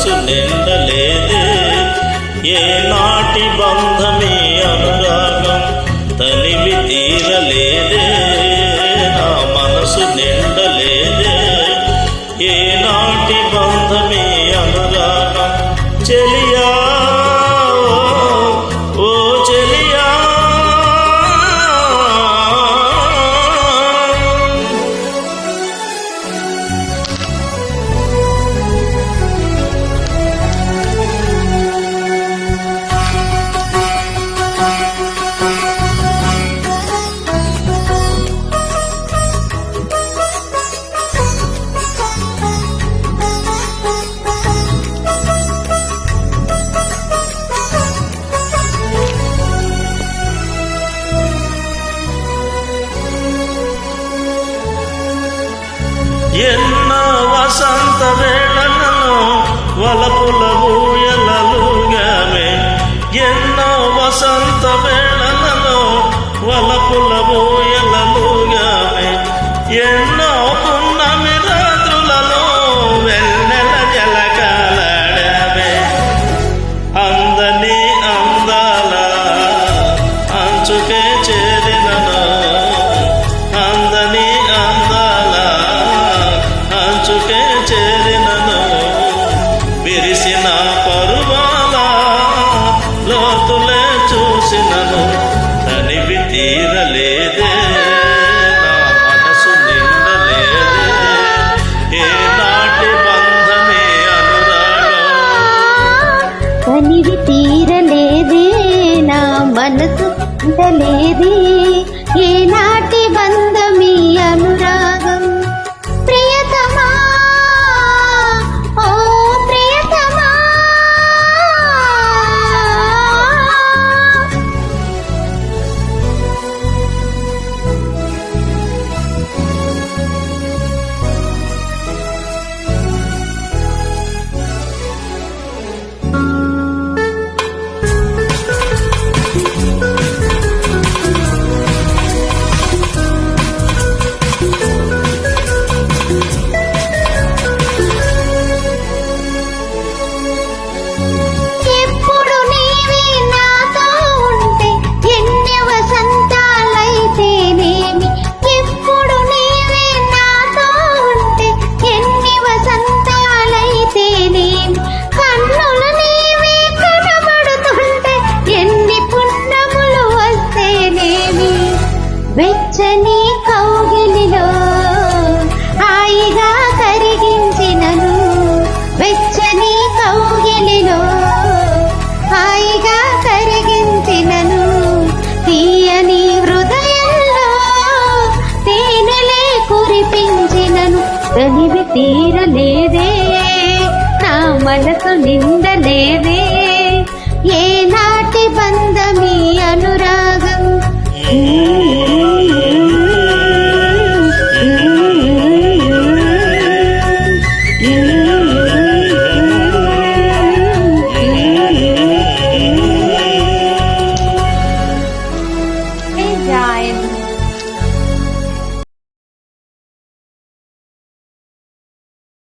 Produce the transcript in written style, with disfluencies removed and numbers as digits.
మనసు నిండలేదే ఏనాటి బంధమే అనురాగం తనివి తీరలేదే నా మనసు నిండలేదే ఏనాటి బంధమే అనురాగం చెలియా ఓ చెలియా ఎన్నో వసంత వేళలలో వలపుల ఊయలలుగామే ఎన్నో వసంత వేళలలో వలపుల ఊయలలుగామే ఎన్నో పున్నమి రాత్రులలో వెన్నెల జలకాలాడామే అందని అందాల అంచుకే చేరినను అందని అంచుకే చేరినను విరిసిన పరువాల లోతులే చూసినను తనివి తీరలేదే నా మనసు నిండలేదే ఏనాటి బంధమే అనురాగం తనివి తీరలేదే నా మనసు నిండలేదే ఏనాటి బంధమే అనురాగం ప్రియతమా ఓ ప్రియతమా వెచ్చని కౌగిలిలో హాయిగా కరిగించినను వెచ్చని కౌగిలిలో హాయిగా కరిగించినను తీయని హృదయంలో తేనెలే కురిపించినను తనివి తీరలేదే నా మనసు నిండలేదే ఏనాటి బంధమీ అను